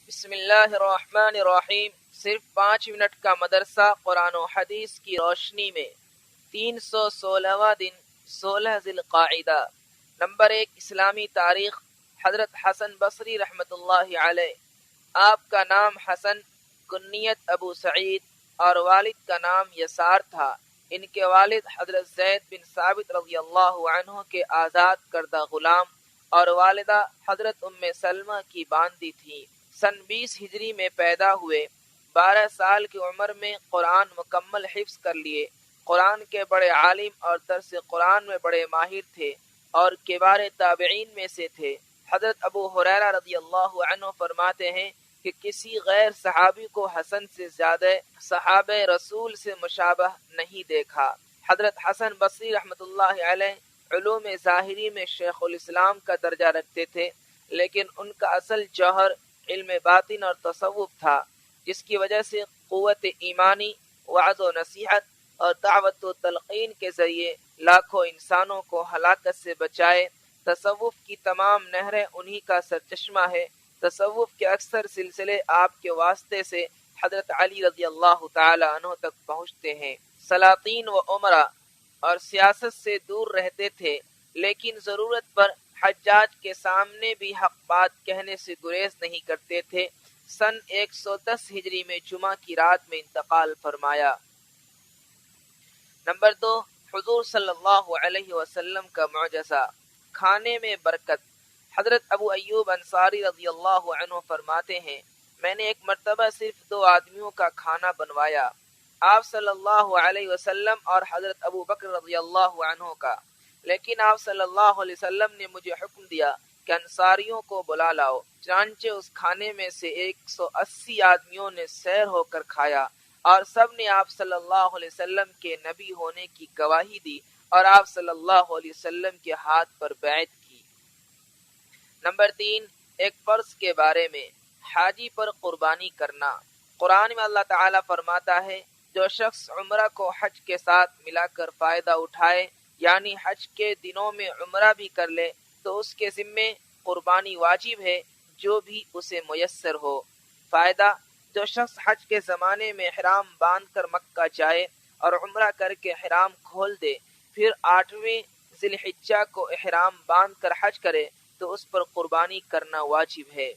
بسم اللہ الرحمن الرحیم۔ صرف 5 منٹ کا مدرسہ قرآن و حدیث کی روشنی میں 316واں دن 16 ذی القاعدہ۔ نمبر 1، اسلامی تاریخ۔ حضرت حسن بصری رحمۃ اللہ علیہ، آپ کا نام حسن، کنیت ابو سعید اور والد کا نام یسار تھا۔ ان کے والد حضرت زید بن ثابت رضی اللہ عنہ کے آزاد کردہ غلام اور والدہ حضرت ام سلمہ کی باندی تھی۔ سن 20 ہجری میں پیدا ہوئے۔ 12 سال کی عمر میں قرآن مکمل حفظ کر لیے۔ قرآن کے بڑے عالم اور درس قرآن میں بڑے ماہر تھے اور کبار تابعین میں سے تھے۔ حضرت ابو ہریرہ رضی اللہ عنہ فرماتے ہیں کہ کسی غیر صحابی کو حسن سے زیادہ صحابہ رسول سے مشابہ نہیں دیکھا۔ حضرت حسن بصری رحمۃ اللہ علیہ علوم ظاہری میں شیخ الاسلام کا درجہ رکھتے تھے، لیکن ان کا اصل جوہر علم باطن اور تصوف تھا، جس کی وجہ سے قوت ایمانی، وعظ و نصیحت اور دعوت و تلقین کے ذریعے لاکھوں انسانوں کو ہلاکت سے بچائے۔ تصوف کی تمام نہریں انہی کا سرچشمہ ہے۔ تصوف کے اکثر سلسلے آپ کے واسطے سے حضرت علی رضی اللہ تعالی عنہ تک پہنچتے ہیں۔ سلاطین و عمرہ اور سیاست سے دور رہتے تھے، لیکن ضرورت پر حجاج کے سامنے بھی حق بات کہنے سے گریز نہیں کرتے تھے۔ سن 110 ہجری میں جمعہ کی رات میں انتقال فرمایا۔ نمبر 2، حضور صلی اللہ علیہ وسلم کا معجزہ، کھانے میں برکت۔ حضرت ابو ایوب انصاری رضی اللہ عنہ فرماتے ہیں، میں نے ایک مرتبہ صرف 2 آدمیوں کا کھانا بنوایا، آپ صلی اللہ علیہ وسلم اور حضرت ابو بکر رضی اللہ عنہ کا، لیکن آپ صلی اللہ علیہ وسلم نے مجھے حکم دیا کہ انصاریوں کو بلا لاؤ۔ چنانچہ اس کھانے میں سے 180 آدمیوں نے سیر ہو کر کھایا اور سب نے آپ صلی اللہ علیہ وسلم کے نبی ہونے کی گواہی دی اور آپ صلی اللہ علیہ وسلم کے ہاتھ پر بیعت کی۔ نمبر 3، ایک فرض کے بارے میں، حاجی پر قربانی کرنا۔ قرآن میں اللہ تعالیٰ فرماتا ہے، جو شخص عمرہ کو حج کے ساتھ ملا کر فائدہ اٹھائے، یعنی حج کے دنوں میں عمرہ بھی کر لے، تو اس کے ذمے قربانی واجب ہے، جو بھی اسے میسر ہو۔ فائدہ، جو شخص حج کے زمانے میں احرام باندھ کر مکہ جائے اور عمرہ کر کے احرام کھول دے، پھر 8ویں ذی الحجہ کو احرام باندھ کر حج کرے تو اس پر قربانی کرنا واجب ہے۔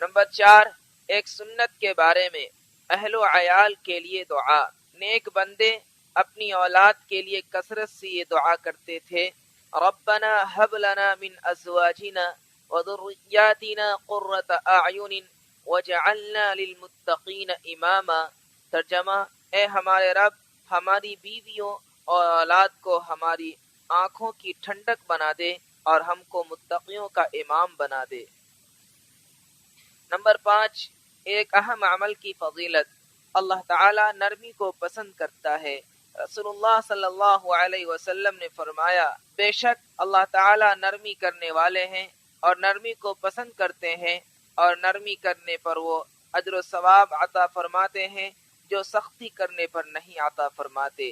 نمبر 4، ایک سنت کے بارے میں، اہل و عیال کے لیے دعا۔ نیک بندے اپنی اولاد کے لیے کثرت سے یہ دعا کرتے تھے، ربنا ہب لنا من ازواجنا وذریاتنا قرۃ اعین وجعلنا للمتقین اماما۔ ترجمہ، اے ہمارے رب، ہماری بیویوں اور اولاد کو ہماری آنکھوں کی ٹھنڈک بنا دے اور ہم کو متقیوں کا امام بنا دے۔ نمبر 5، ایک اہم عمل کی فضیلت، اللہ تعالیٰ نرمی کو پسند کرتا ہے۔ رسول اللہ صلی اللہ علیہ وسلم نے فرمایا، بے شک اللہ تعالیٰ نرمی کرنے والے ہیں اور نرمی کو پسند کرتے ہیں، اور نرمی کرنے پر وہ اجر و ثواب عطا فرماتے ہیں جو سختی کرنے پر نہیں عطا فرماتے۔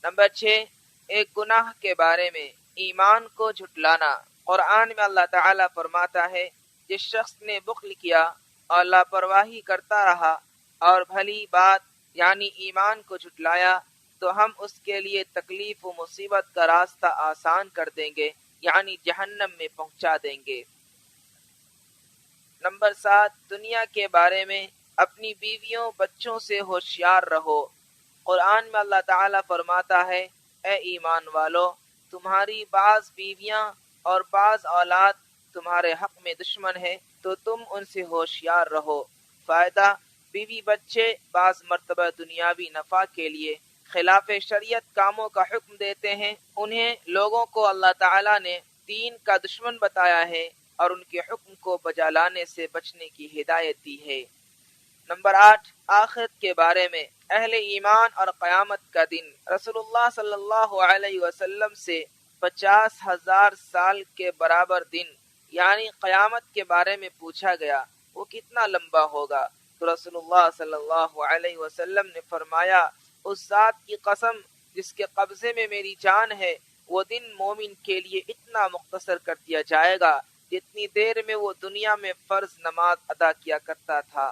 نمبر 6، ایک گناہ کے بارے میں، ایمان کو جھٹلانا۔ قرآن میں اللہ تعالیٰ فرماتا ہے، جس شخص نے بخل کیا اور لاپرواہی کرتا رہا اور بھلی بات یعنی ایمان کو جھٹلایا، تو ہم اس کے لیے تکلیف و مصیبت کا راستہ آسان کر دیں گے، یعنی جہنم میں پہنچا دیں گے۔ نمبر 7، دنیا کے بارے میں، اپنی بیویوں بچوں سے ہوشیار رہو۔ قرآن میں اللہ تعالیٰ فرماتا ہے، اے ایمان والو، تمہاری بعض بیویاں اور بعض اولاد تمہارے حق میں دشمن ہے، تو تم ان سے ہوشیار رہو۔ فائدہ، بیوی بچے بعض مرتبہ دنیاوی نفع کے لیے خلاف شریعت کاموں کا حکم دیتے ہیں، انہیں لوگوں کو اللہ تعالیٰ نے دین کا دشمن بتایا ہے اور ان کے حکم کو بجا لانے سے بچنے کی ہدایت دی ہے۔ نمبر 8، آخرت کے بارے میں، اہل ایمان اور قیامت کا دن۔ رسول اللہ صلی اللہ علیہ وسلم سے 50,000 سال کے برابر دن یعنی قیامت کے بارے میں پوچھا گیا، وہ کتنا لمبا ہوگا؟ تو رسول اللہ صلی اللہ علیہ وسلم نے فرمایا، اس ذات کی قسم جس کے قبضے میں میری جان ہے، وہ دن مومن کے لیے اتنا مختصر کر دیا جائے گا جتنی دیر میں وہ دنیا میں فرض نماز ادا کیا کرتا تھا۔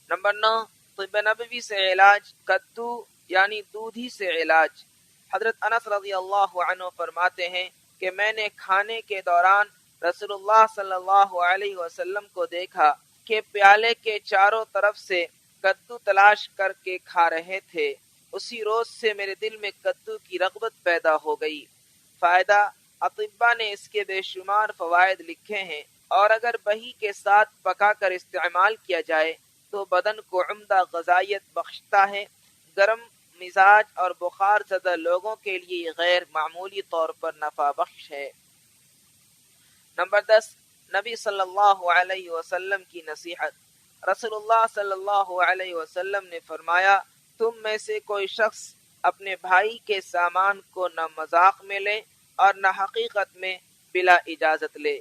نمبر 9، طب نبوی سے علاج، کدو یعنی دودھی سے علاج۔ حضرت انس رضی اللہ عنہ فرماتے ہیں کہ میں نے کھانے کے دوران رسول اللہ صلی اللہ علیہ وسلم کو دیکھا کہ پیالے کے چاروں طرف سے کدو تلاش کر کے کھا رہے تھے۔ اسی روز سے میرے دل میں کدو کی رغبت پیدا ہو گئی۔ فائدہ، اطباء نے اس کے بے شمار فوائد لکھے ہیں، اور اگر بہی کے ساتھ پکا کر استعمال کیا جائے تو بدن کو عمدہ غذائیت بخشتا ہے۔ گرم مزاج اور بخار زدہ لوگوں کے لیے غیر معمولی طور پر نفع بخش ہے۔ نمبر 10، نبی صلی اللہ علیہ وسلم کی نصیحت۔ رسول اللہ صلی اللہ علیہ وسلم نے فرمایا، تم میں سے کوئی شخص اپنے بھائی کے سامان کو نہ مذاق میں لے اور نہ حقیقت میں بلا اجازت لے۔